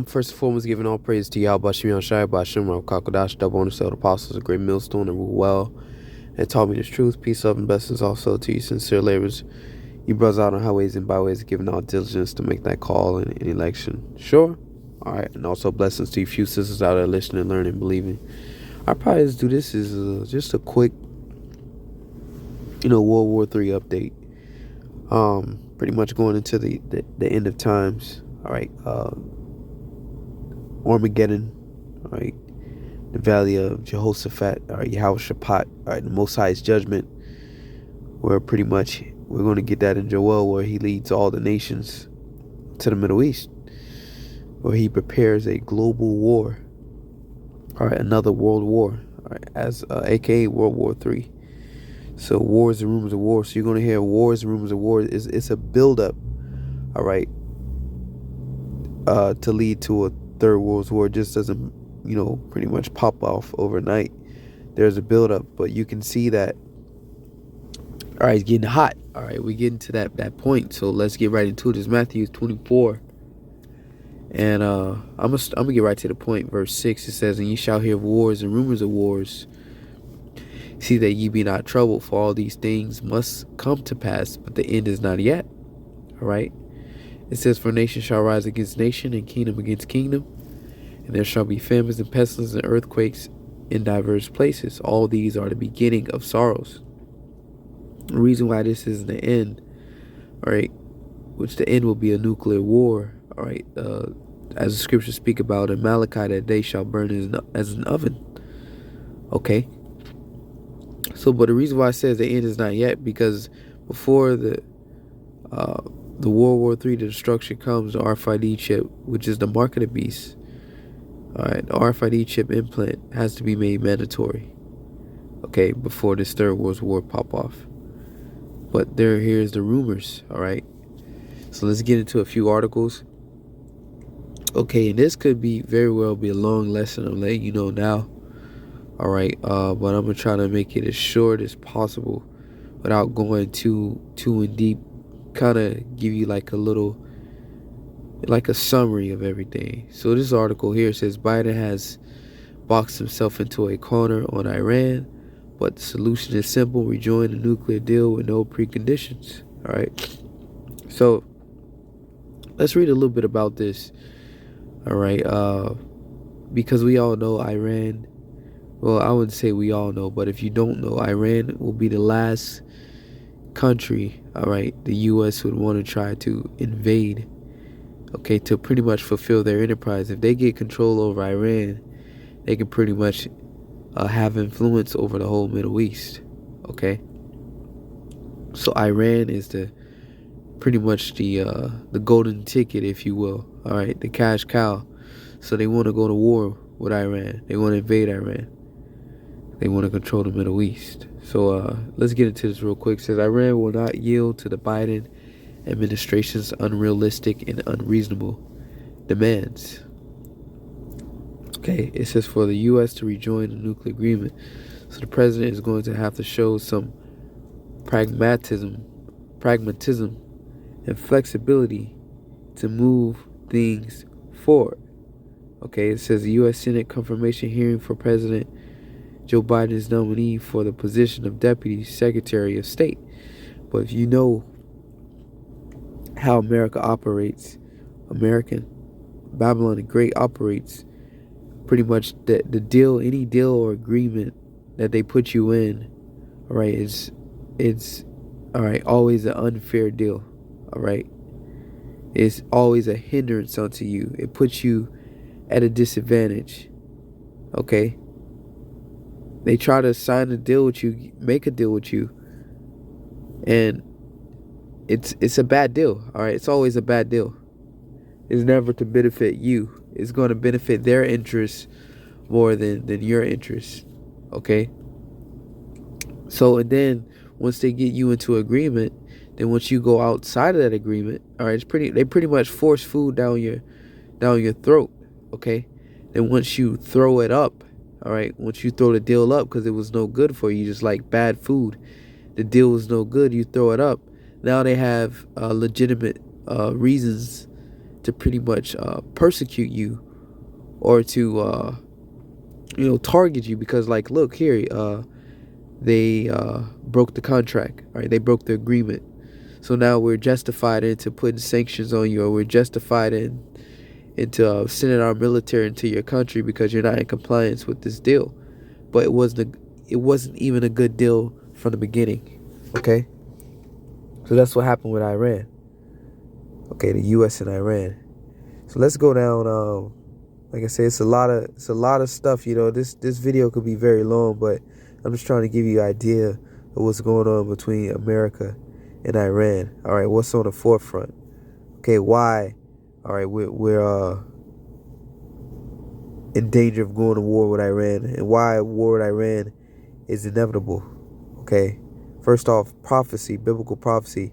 First and foremost, giving all praise to Yahweh Bashem Yahshai Bashem Rav Kakadash, double understood apostles, a great millstone, and rule well, and taught me the truth. Peace, love, and blessings also to you, sincere laborers, you brothers out on highways and byways, giving all diligence to make that call in election. Sure? All right. And also blessings to you few sisters out there listening, learning, believing. I probably just do this as just a quick, World War III update. Pretty much going into the end of times. All right. Armageddon. All right. The Valley of Jehoshaphat. All right. Yehoshaphat. All right. The Most High's judgment. Where pretty much we're going to get that in Joel, where he leads all the nations to the Middle East, where he prepares a global war. All right. Another world war. All right. As aka World War III. So wars and rumors of war. So you're going to hear wars and rumors of war. It's a buildup, all right, to lead to a third world war. It just doesn't, pretty much pop off overnight. There's a buildup, but you can see that, all right, it's getting hot. All right, we're getting to that point. So let's get right into it. It's Matthew 24. And I'm gonna get right to the point. Verse 6, it says, "And ye shall hear of wars and rumors of wars. See that ye be not troubled, for all these things must come to pass, but the end is not yet." All right. It says, "For nation shall rise against nation, and kingdom against kingdom. And there shall be famines and pestilence and earthquakes in diverse places. All these are the beginning of sorrows." The reason why this is the end, all right, which the end will be a nuclear war, all right, as the scriptures speak about in Malachi, that they shall burn as an oven. Okay. So, but the reason why it says the end is not yet, because before the World War III, the destruction comes, the RFID chip, which is the mark of the beast. All right, the RFID chip implant has to be made mandatory. Okay, before this third world war pop off. But here's the rumors. All right, so let's get into a few articles. Okay, and this could be very well be a long lesson. I'm letting you know now. All right, but I'm gonna try to make it as short as possible without going too in deep. Kind of give you like a summary of everything. So this article here says Biden has boxed himself into a corner on Iran, but the solution is simple: rejoin the nuclear deal with no preconditions. All right. So let's read a little bit about this. All right, because we all know Iran. Well, I wouldn't say we all know, but if you don't know, Iran will be the last country, all right, the U.S. would want to try to invade, okay, to pretty much fulfill their enterprise. If they get control over Iran, they can pretty much have influence over the whole Middle East, okay? So Iran is pretty much the golden ticket, if you will, all right, the cash cow. So they want to go to war with Iran. They want to invade Iran. They want to control the Middle East. So let's get into this real quick. It says Iran will not yield to the Biden administration's unrealistic and unreasonable demands. Okay, it says for the U.S. to rejoin the nuclear agreement, so the president is going to have to show some pragmatism and flexibility to move things forward. Okay, it says the U.S. Senate confirmation hearing for President Joe Biden's nominee for the position of Deputy Secretary of State. But if you know how America operates, Babylon the Great operates, pretty much the deal, any deal or agreement that they put you in, all right, it's all right, always an unfair deal, all right. It's always a hindrance unto you. It puts you at a disadvantage, okay. They try to sign a deal with you, make a deal with you, and it's a bad deal, all right? It's always a bad deal. It's never to benefit you. It's going to benefit their interests more than your interests, okay? So, and then once they get you into agreement, then once you go outside of that agreement, all right, they pretty much force food down your throat, okay? Then once you throw it up, all right, once you throw the deal up because it was no good for you, just like bad food, the deal was no good, you throw it up. Now they have legitimate reasons to pretty much persecute you, or to target you, because like, look here, they broke the contract, right? They broke the agreement. So now we're justified into putting sanctions on you, or we're justified into sending our military into your country because you're not in compliance with this deal. But it wasn't even a good deal from the beginning. Okay? So that's what happened with Iran. Okay, the US and Iran. So let's go down. Like I said, it's a lot of stuff. This video could be very long, but I'm just trying to give you an idea of what's going on between America and Iran. All right, what's on the forefront? Okay, why? All right, we're in danger of going to war with Iran, and why war with Iran is inevitable. Okay, first off, prophecy, biblical prophecy.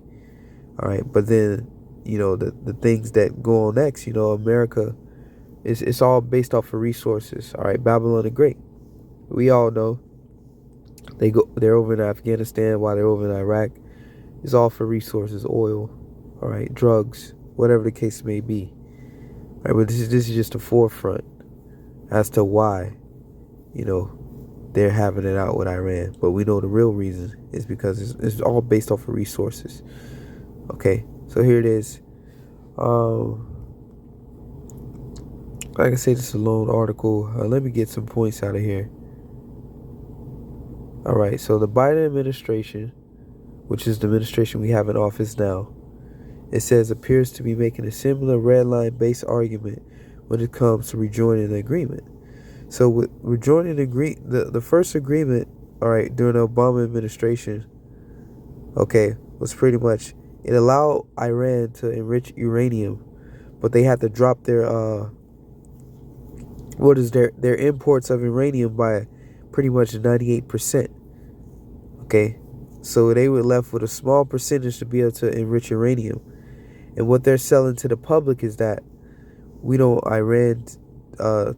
All right, but then the things that go on next. America, it's all based off of resources. All right, Babylon the Great. We all know they're over in Afghanistan while they're over in Iraq. It's all for resources, oil, all right, drugs, whatever the case may be. All right, but this is just the forefront as to why, they're having it out with Iran. But we know the real reason is because it's all based off of resources. Okay, so here it is. Like I said, this is a long article. Let me get some points out of here. All right, so the Biden administration, which is the administration we have in office now, it says appears to be making a similar red line based argument when it comes to rejoining the agreement. So with rejoining the first agreement, all right, during the Obama administration, okay, was pretty much, it allowed Iran to enrich uranium, but they had to drop their their imports of uranium by pretty much 98%. Okay, so they were left with a small percentage to be able to enrich uranium. And what they're selling to the public is that we don't want Iran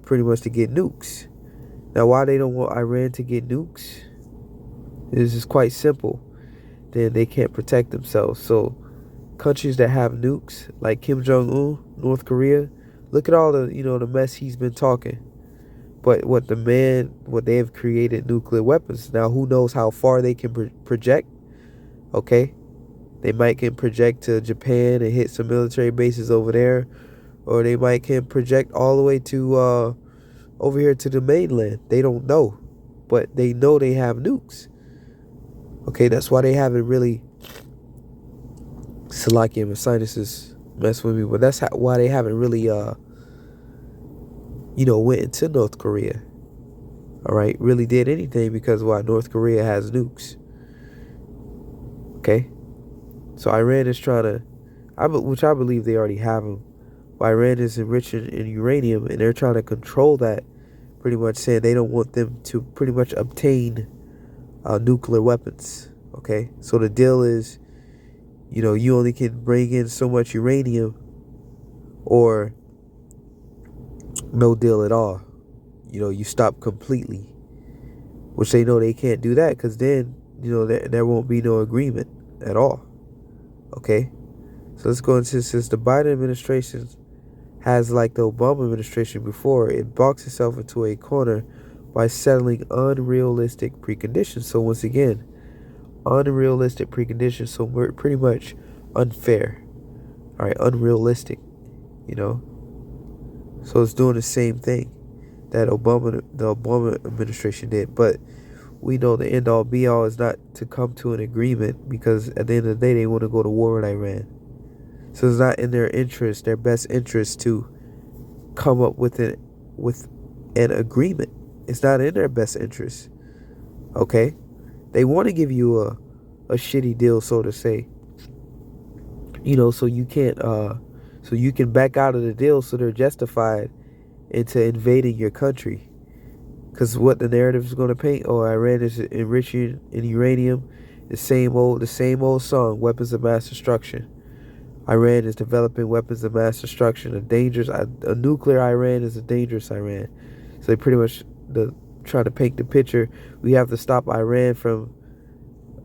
pretty much to get nukes. Now, why they don't want Iran to get nukes? This is quite simple. Then they can't protect themselves. So countries that have nukes, like Kim Jong-un, North Korea, look at all the the mess he's been talking. But what they have created nuclear weapons. Now, who knows how far they can project? Okay, they might can project to Japan and hit some military bases over there, or they might can project all the way to over here to the mainland. They don't know, but they know they have nukes. Okay, that's why they haven't really. Salakia, my sinuses mess with me, but that's why they haven't really went into North Korea. All right, really did anything, because why? North Korea has nukes. Okay, so Iran is trying to, which I believe they already have them. Iran is enriching in uranium, and they're trying to control that, pretty much saying they don't want them to pretty much obtain nuclear weapons. Okay, so the deal is, you only can bring in so much uranium, or no deal at all. You stop completely, which they know they can't do that, because then there won't be no agreement at all. Okay, so let's go into, since the Biden administration has, like the Obama administration before, it boxed itself into a corner by settling unrealistic preconditions. So once again, unrealistic preconditions, so we're pretty much unfair. All right, unrealistic. So it's doing the same thing that the Obama administration did. But we know the end all be all is not to come to an agreement, because at the end of the day they want to go to war with Iran. So it's not in their interest, their best interest, to come up with an agreement. It's not in their best interest. Okay, they want to give you a shitty deal, so to say. So you can't so you can back out of the deal, so they're justified into invading your country. Because what the narrative is going to paint, Iran is enriching in uranium, the same old song, weapons of mass destruction. Iran is developing weapons of mass destruction. A nuclear Iran is a dangerous Iran. So they pretty much trying to paint the picture. We have to stop Iran from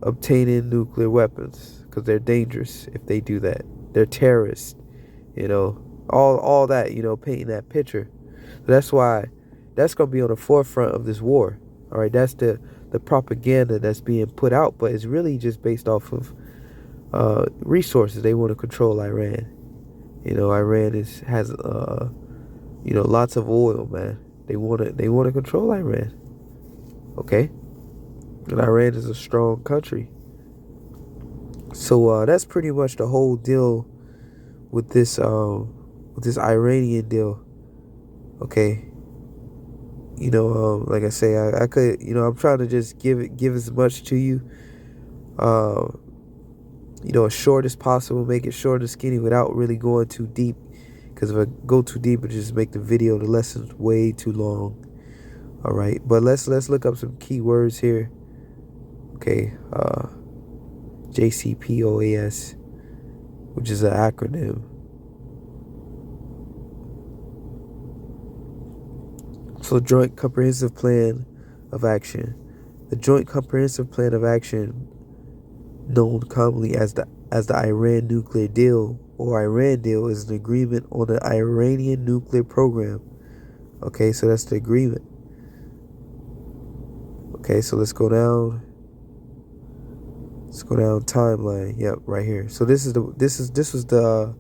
obtaining nuclear weapons, because they're dangerous if they do that. They're terrorists. all that, painting that picture. So that's why that's going to be on the forefront of this war. All right, that's the propaganda that's being put out, but it's really just based off of resources. They want to control Iran. Iran has lots of oil, man. They want to control Iran. Okay, and Iran is a strong country. So that's pretty much the whole deal with this Iranian deal. Okay, like I say, I could, I'm trying to just give as much to you, uh, as short as possible, make it short and skinny without really going too deep. Because if I go too deep, it just make the lessons way too long. All right, but let's look up some keywords here. Okay, JCPOAS, which is an acronym. So, Joint Comprehensive Plan of Action. The Joint Comprehensive Plan of Action, known commonly as the Iran Nuclear Deal or Iran Deal, is an agreement on the Iranian nuclear program. Okay, so that's the agreement. Okay, so let's go down. Let's go down timeline. Yep, right here. So this was the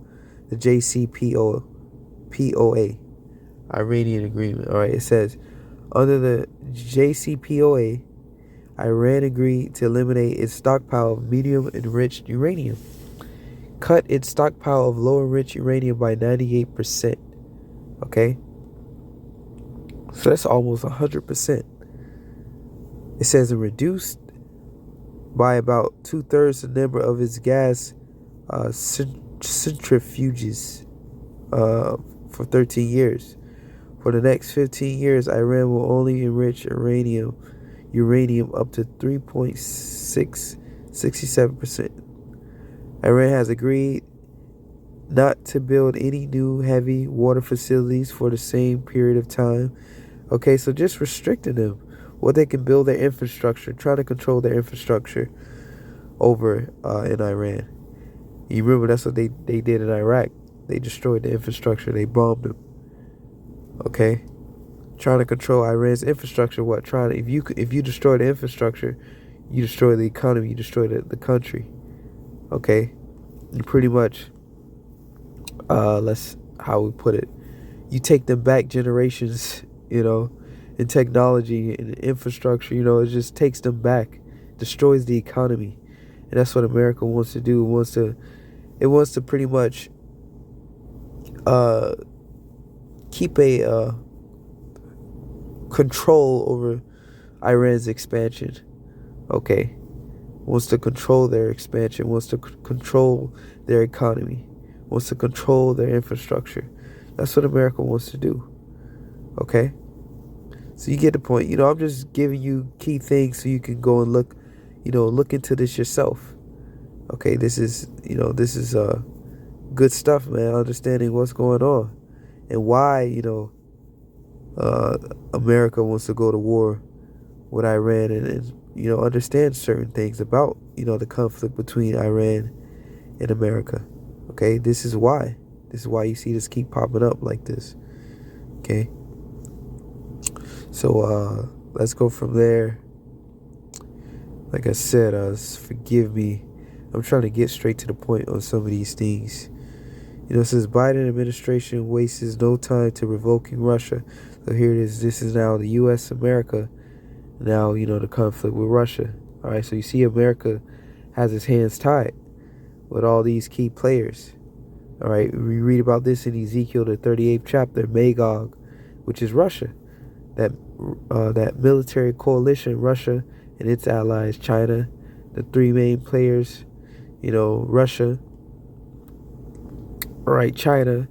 JCPOA, Iranian agreement. All right, it says under the JCPOA, Iran agreed to eliminate its stockpile of medium enriched uranium, cut its stockpile of low enriched uranium by 98%. Okay, so that's almost 100%. It says it reduced by about 2/3 the number of its gas centrifuges for 13 years. For the next 15 years, Iran will only enrich uranium up to 3.67%. Iran has agreed not to build any new heavy water facilities for the same period of time. Okay, so just restricting them, what they can build their infrastructure, trying to control their infrastructure over in Iran. You remember that's what they did in Iraq. They destroyed the infrastructure. They bombed them. Okay, trying to control Iran's infrastructure. If you destroy the infrastructure, you destroy the economy. You destroy the country. Okay, and pretty much, how we put it. You take them back generations, in technology and infrastructure. It just takes them back, destroys the economy, and that's what America wants to do. It wants to pretty much keep a control over Iran's expansion. Okay, wants to control their expansion, wants to control their economy, wants to control their infrastructure. That's what America wants to do. Okay, so you get the point. I'm just giving you key things so you can go and look into this yourself. Okay, this is good stuff, man. Understanding what's going on and why America wants to go to war with Iran, and understand certain things about the conflict between Iran and America. Okay, this is why you see this keep popping up like this. Okay, so let's go from there. Like I said, forgive me, I'm trying to get straight to the point on some of these things. It says Biden administration wastes no time to revoking Russia. So here it is. This is now the U.S. America. Now, the conflict with Russia. All right, so you see America has its hands tied with all these key players. All right, we read about this in Ezekiel, the 38th chapter, Magog, which is Russia. That military coalition, Russia and its allies, China, the three main players, Russia, all right, China,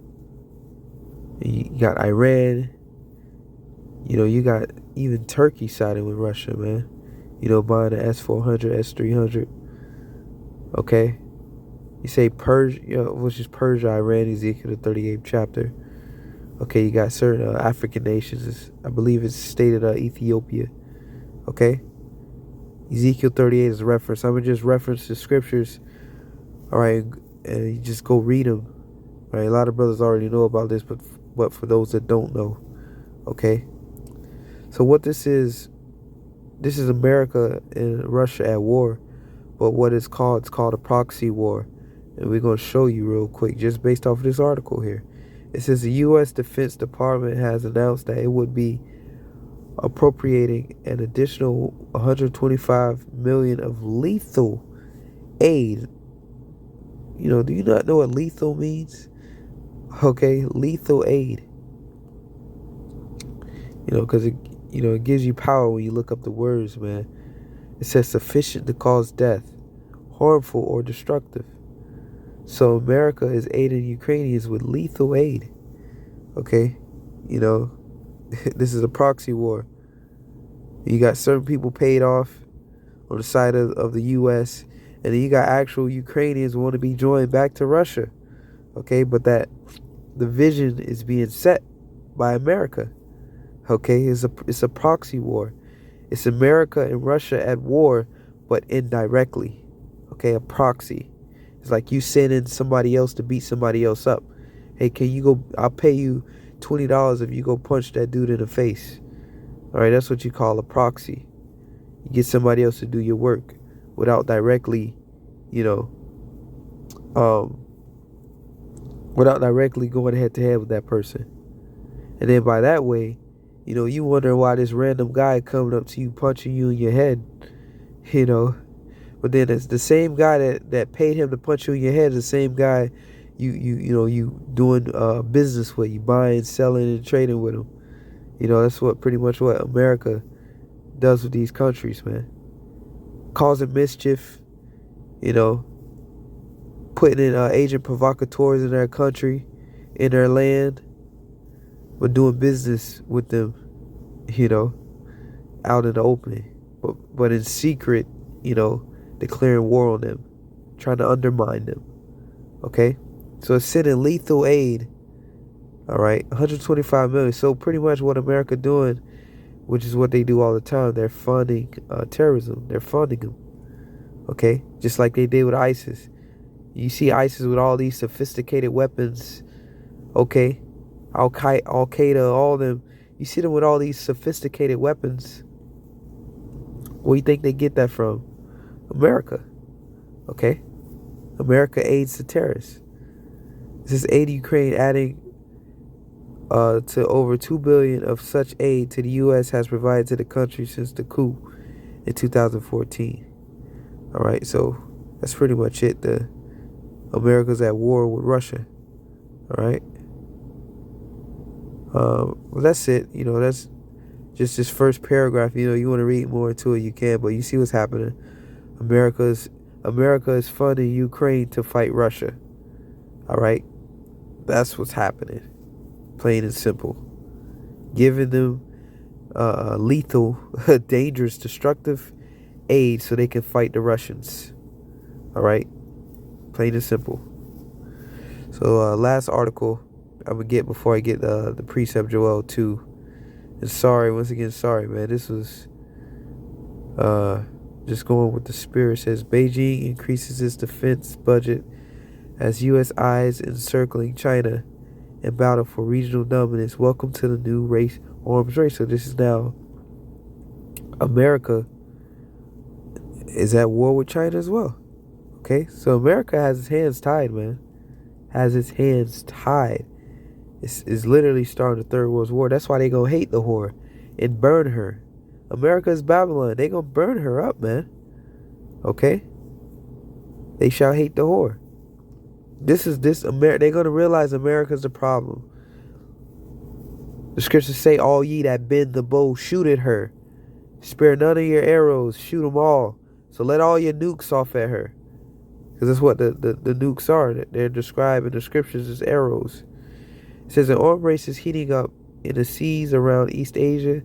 you got Iran, you got even Turkey siding with Russia, man. Buying the S-400, S-300. Okay. You say Persia, which is Persia, Iran, Ezekiel, the 38th chapter. Okay, you got certain African nations. I believe it's stated Ethiopia. Okay. Ezekiel 38 is a reference. I'm going to just reference the scriptures. All right. And you just go read them. Right? A lot of brothers already know about this, but for those that don't know, okay. So what this is America and Russia at war, but what it's called a proxy war, and we're gonna show you real quick, just based off of this article here. It says the U.S. Defense Department has announced that it would be appropriating an additional 125 million of lethal aid. You know, do you not know what lethal means? Okay, lethal aid. You know, because it gives you power when you look up the words, man. It says sufficient to cause death, harmful or destructive. So America is aiding Ukrainians with lethal aid. Okay, you know, this is a proxy war. You got certain people paid off on the side of the U.S., and then you got actual Ukrainians who want to be joined back to Russia. Okay, but that the vision is being set by America. Okay, it's a proxy war. It's America and Russia at war, but indirectly. Okay, a proxy. It's like you sending somebody else to beat somebody else up. Hey, can you go? I'll pay you $20 if you go punch that dude in the face. All right, that's what you call a proxy. You get somebody else to do your work without directly, without directly going head to head with that person. And then by that way, you wonder why this random guy coming up to you, punching you in your head, But then it's the same guy that paid him to punch you in your head, the same guy you doing business with, you buying, selling, and trading with him. That's pretty much what America does with these countries, man. Causing mischief, putting in agent provocateurs in their country, in their land, but doing business with them, out in the open, but in secret, declaring war on them, trying to undermine them. Okay, so it's sending lethal aid. All right, 125 million. So pretty much what America doing, which is what they do all the time, they're funding terrorism. They're funding them. Okay, just like they did with ISIS. You see ISIS with all these sophisticated weapons. Okay, Al-Qaeda, all them. You see them with all these sophisticated weapons. Where do you think they get that from? America. Okay, America aids the terrorists. This is aid Ukraine, adding to over $2 billion of such aid to the U.S. has provided to the country since the coup in 2014. All right, so that's pretty much it. America's at war with Russia. All right. Well, that's it. That's just this first paragraph. You want to read more into it, you can. But you see what's happening. America is funding Ukraine to fight Russia. All right, that's what's happening. Plain and simple. Giving them lethal, dangerous, destructive aid so they can fight the Russians. All right, plain and simple. So last article I'm gonna get before I get the precept Joel 2. And once again, sorry, man. This was just going with the spirit. It says Beijing increases its defense budget as U.S. eyes encircling China in battle for regional dominance. Welcome to the new arms race. So this is now America is at war with China as well. Okay, so America has its hands tied, man. Has its hands tied. It's literally starting the Third World War. That's why they gonna hate the whore and burn her. America is Babylon. They gonna burn her up, man. Okay? They shall hate the whore. They're gonna realize America's the problem. The scriptures say, all ye that bend the bow, shoot at her. Spare none of your arrows, shoot them all. So let all your nukes off at her. Because that's what the nukes are. They're described in the scriptures as arrows. It says an arms race is heating up in the seas around East Asia.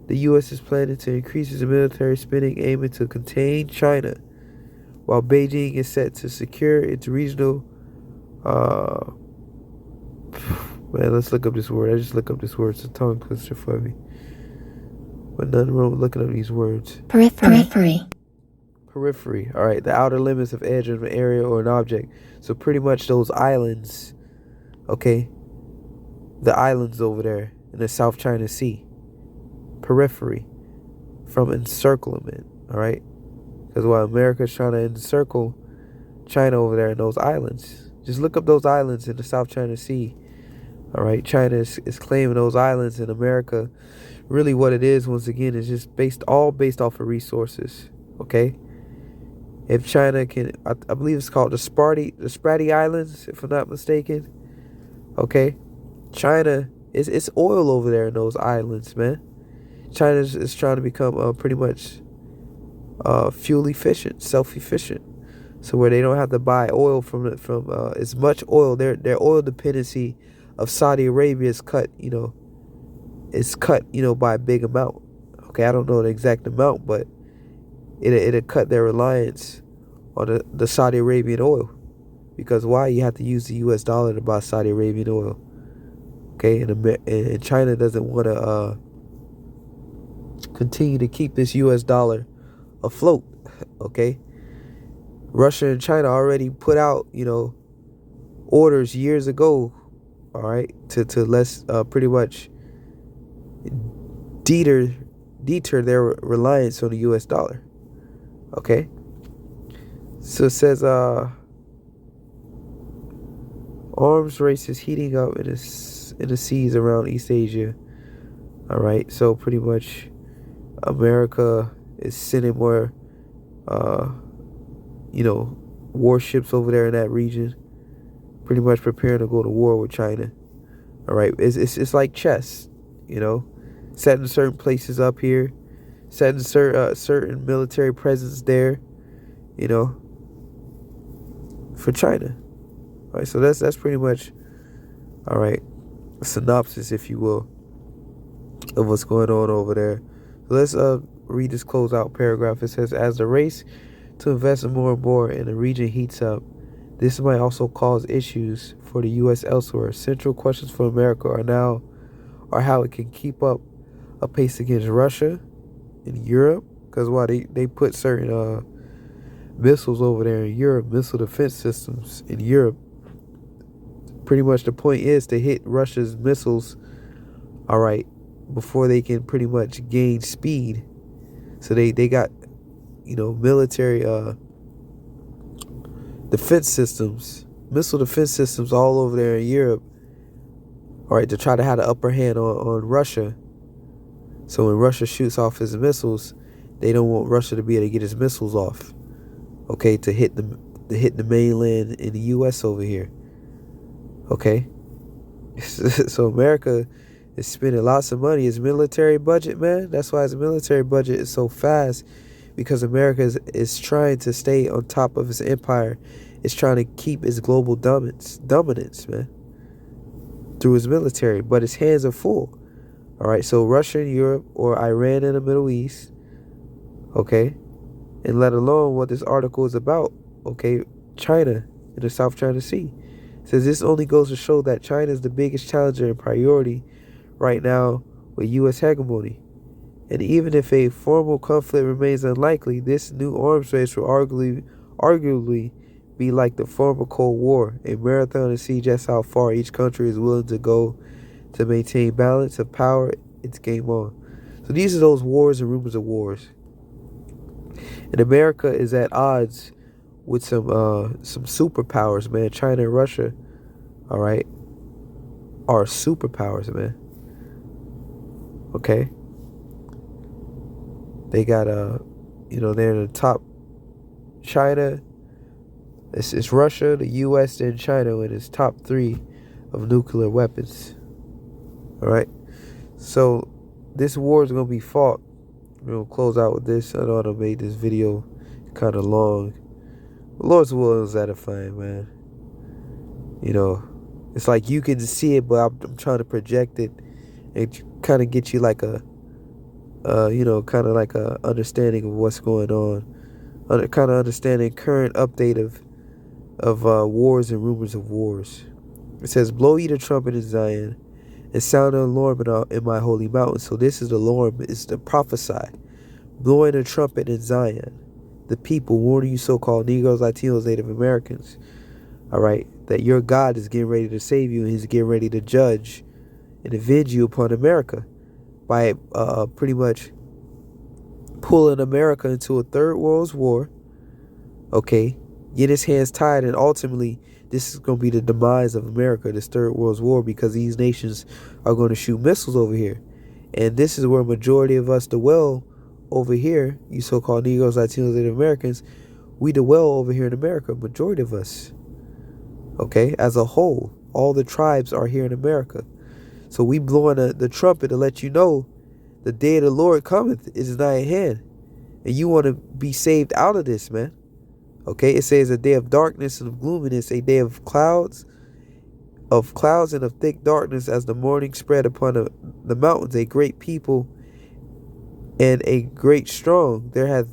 The U.S. is planning to increase its military spending, aiming to contain China, while Beijing is set to secure its regional. Man, let's look up this word. I just look up this word. It's a tongue twister for me. But nothing wrong with looking up these words. Periphery. All right, the outer limits of edge of an area or an object. So pretty much those islands. Okay, the islands over there in the South China Sea, periphery from encirclement. All right, because while America's trying to encircle China over there in those islands, just look up those islands in the South China Sea. All right, China is claiming those islands in America. Really, what it is, once again, is just based off of resources. Okay, if China can, I believe it's called the Spratly Islands, if I'm not mistaken. Okay, China it's oil over there in those islands, man. China is trying to become pretty much fuel efficient, self efficient, so where they don't have to buy oil from as much oil. Their oil dependency of Saudi Arabia is cut, by a big amount. Okay, I don't know the exact amount, but it'll cut their reliance on the Saudi Arabian oil. Because why? You have to use the U.S. dollar to buy Saudi Arabian oil. Okay, and China doesn't want to continue to keep this U.S. dollar afloat. Okay, Russia and China already put out, orders years ago. All right, to less pretty much deter their reliance on the U.S. dollar. Okay, so it says arms race is heating up in the seas around East Asia. All right, so pretty much America is sending more, warships over there in that region, pretty much preparing to go to war with China. All right, it's like chess, setting certain places up here, setting certain military presence there, for China. All right, so that's pretty much, all right, a synopsis, if you will, of what's going on over there. So let's read this closeout paragraph. It says, as the race to invest more and more in the region heats up, this might also cause issues for the U.S. elsewhere. Central questions for America are how it can keep up a pace against Russia in Europe, because they put certain missiles over there in Europe, missile defense systems in Europe. Pretty much the point is to hit Russia's missiles, all right, before they can pretty much gain speed. So they got, military defense systems, missile defense systems all over there in Europe, all right, to try to have the upper hand on Russia. So when Russia shoots off his missiles, they don't want Russia to be able to get his missiles off, okay, to hit the mainland in the U.S. over here. Okay, so America is spending lots of money. Its military budget, man, that's why its military budget is so fast, because America is trying to stay on top of its empire. It's trying to keep its global dominance, man, through its military, but its hands are full. All right, so Russia in Europe or Iran in the Middle East, okay, and let alone what this article is about, okay, China in the South China Sea. Says this only goes to show that China is the biggest challenger and priority right now with U.S. hegemony. And even if a formal conflict remains unlikely, this new arms race will arguably be like the former Cold War, a marathon to see just how far each country is willing to go to maintain balance of power. It's game on. So these are those wars and rumors of wars. And America is at odds with some superpowers, man. China and Russia, all right, are superpowers, man. Okay. They got they're in the top. China, it's Russia, the U.S., and China in its top 3 of nuclear weapons. All right. So this war is gonna be fought. We're gonna close out with this. I know I made this video kind of long. Lord's will is edifying, man. It's like you can see it, but I'm trying to project it and kind of get you like a, kind of like a understanding of what's going on, kind of understanding current update of wars and rumors of wars. It says, blow ye the trumpet in Zion and sound an alarm in my holy mountain. So this is the alarm, it's the prophesy. Blowing a trumpet in Zion. The people, warning you so-called Negroes, Latinos, Native Americans. All right. that your God is getting ready to save you, and he's getting ready to judge and avenge you upon America by pretty much pulling America into a third world war, okay, get his hands tied, and ultimately this is going to be the demise of America, this third world war, because these nations are going to shoot missiles over here. And this is where majority of us dwell over here, you so-called Negroes, Latinos, Native Americans. We dwell over here in America, majority of us, okay, as a whole. All the tribes are here in America. So we blowing the trumpet to let you know the day of the Lord cometh is nigh at hand. And you want to be saved out of this, man. Okay, it says a day of darkness and of gloominess, a day of clouds and of thick darkness, as the morning spread upon the mountains, a great people and a great strong. There hath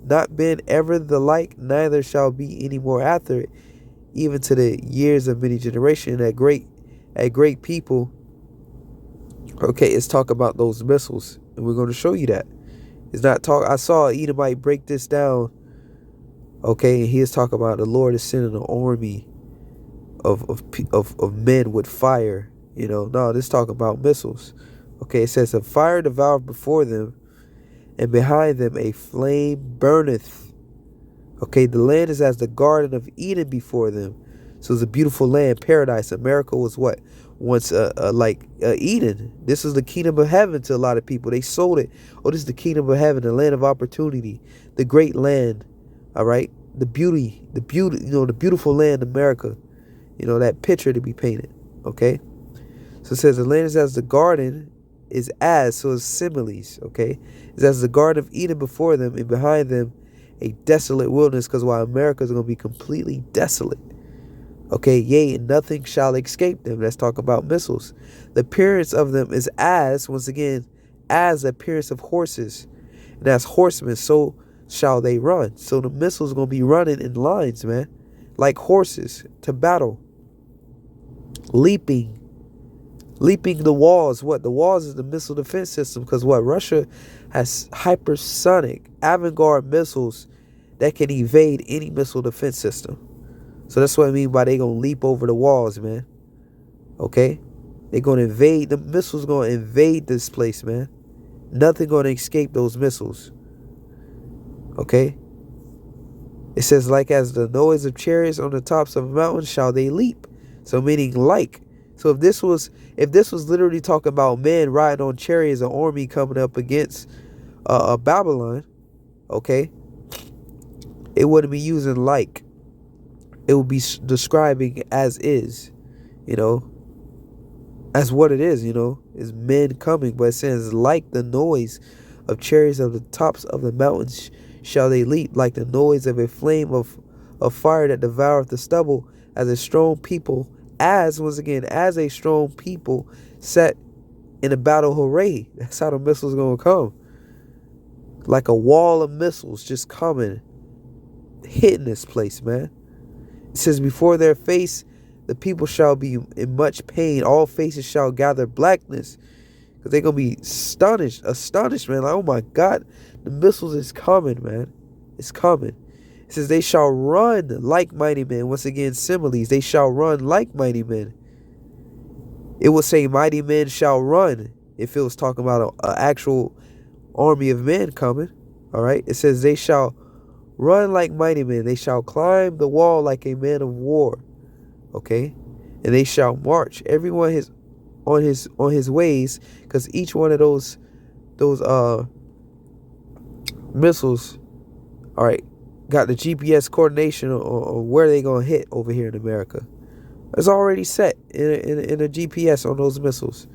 not been ever the like, neither shall be any more after it, even to the years of many generations. A great people. Okay, it's talk about those missiles, and we're going to show you that. It's not talk. I saw Edomite break this down. Okay, and he is talking about the Lord is sending an army of men with fire. You know, no, this talking about missiles. Okay, it says, a fire devoureth before them, and behind them a flame burneth. Okay, the land is as the Garden of Eden before them. So it's a beautiful land, paradise. America was what? Once like Eden. This is the kingdom of heaven to a lot of people. They sold it. Oh, this is the kingdom of heaven, the land of opportunity, the great land. All right, the beauty, you know, the beautiful land, America. You know, that picture to be painted. Okay, so it says the land is as the garden is as, so it's similes. Okay, it's as the Garden of Eden before them, and behind them a desolate wilderness. Because while America is going to be completely desolate. Okay, yea, and nothing shall escape them. Let's talk about missiles. The appearance of them is as, once again, as the appearance of horses, and as horsemen, so shall they run. So the missiles going to be running in lines, man, like horses to battle, leaping the walls. What? The walls is the missile defense system, because what? Russia has hypersonic avant-garde missiles that can evade any missile defense system. So that's what I mean by they going to leap over the walls, man. Okay? They're going to invade. The missiles going to invade this place, man. Nothing going to escape those missiles. Okay? It says, like as the noise of chariots on the tops of mountains shall they leap. So meaning like. So if this was literally talking about men riding on chariots, an army coming up against Babylon, okay, it wouldn't be using like. It will be describing as is, you know, as what it is, you know, is men coming. But it says, like the noise of chariots of the tops of the mountains shall they leap, like the noise of a flame of fire that devoureth the stubble, as a strong people, once again, as a strong people set in a battle hooray. That's how the missiles going to come. Like a wall of missiles just coming, hitting this place, man. It says, before their face the people shall be in much pain. All faces shall gather blackness. Because they're going to be astonished, man. Like, oh my God, the missiles is coming, man. It's coming. It says, they shall run like mighty men. Once again, similes. They shall run like mighty men. It will say mighty men shall run if it was talking about an actual army of men coming. All right. It says, they shall run like mighty men. They shall climb the wall like a man of war. Okay? And they shall march. Everyone on his ways, because each one of those missiles, all right, got the GPS coordination on where they gonna hit over here in America. It's already set in a GPS on those missiles.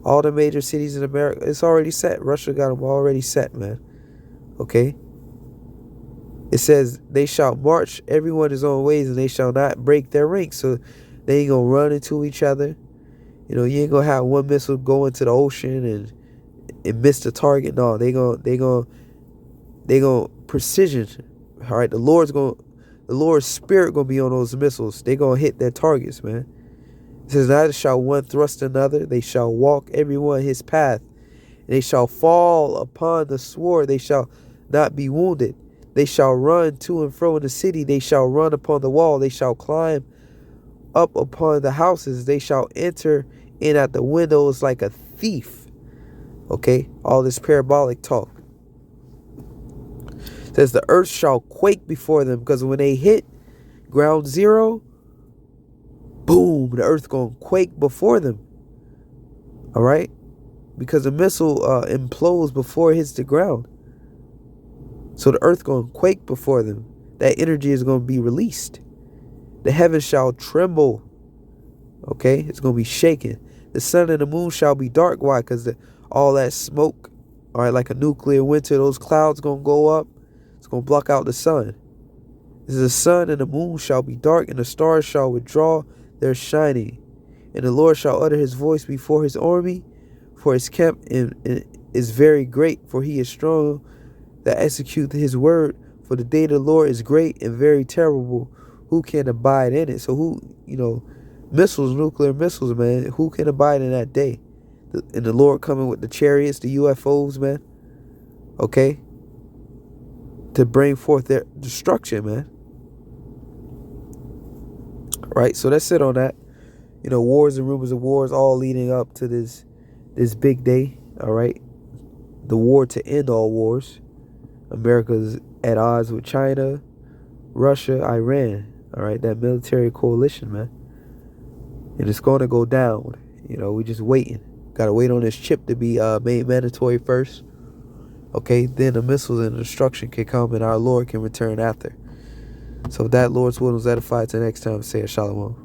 All the major cities in America, it's already set. Russia got them already set, man. Okay? It says, they shall march everyone his own ways, and they shall not break their ranks. So they ain't going to run into each other. You know, you ain't going to have one missile go into the ocean and miss the target. No, they going precision. All right, the Lord's spirit going to be on those missiles. They going to hit their targets, man. It says, neither shall one thrust another. They shall walk everyone his path. And they shall fall upon the sword. They shall not be wounded. They shall run to and fro in the city. They shall run upon the wall. They shall climb up upon the houses. They shall enter in at the windows like a thief. Okay, all this parabolic talk. It says the earth shall quake before them, because when they hit ground zero, boom, the earth gonna quake before them. All right, because the missile implodes before it hits the ground. So the earth gonna quake before them. That energy is gonna be released. The heavens shall tremble. Okay, it's gonna be shaken. The sun and the moon shall be dark. Why? Because all that smoke, all right, like a nuclear winter, those clouds gonna go up. It's gonna block out the sun. The sun and the moon shall be dark, and the stars shall withdraw their shining. And the Lord shall utter his voice before his army, for his camp is very great, for he is strong that execute his word. For the day of the Lord is great and very terrible. Who can abide in it? So who, missiles, nuclear missiles, man, who can abide in that day? And the Lord coming with the chariots, the UFOs, man, okay, to bring forth their destruction, man. Right, so that's it on that. Wars and rumors of wars all leading up to this big day, all right? The war to end all wars. America's at odds with China, Russia, Iran, all right? That military coalition, man. And it's going to go down. We just waiting. Got to wait on this chip to be made mandatory first. Okay, then the missiles and the destruction can come and our Lord can return after. So if that Lord's will is edified, till next time, say a shalom.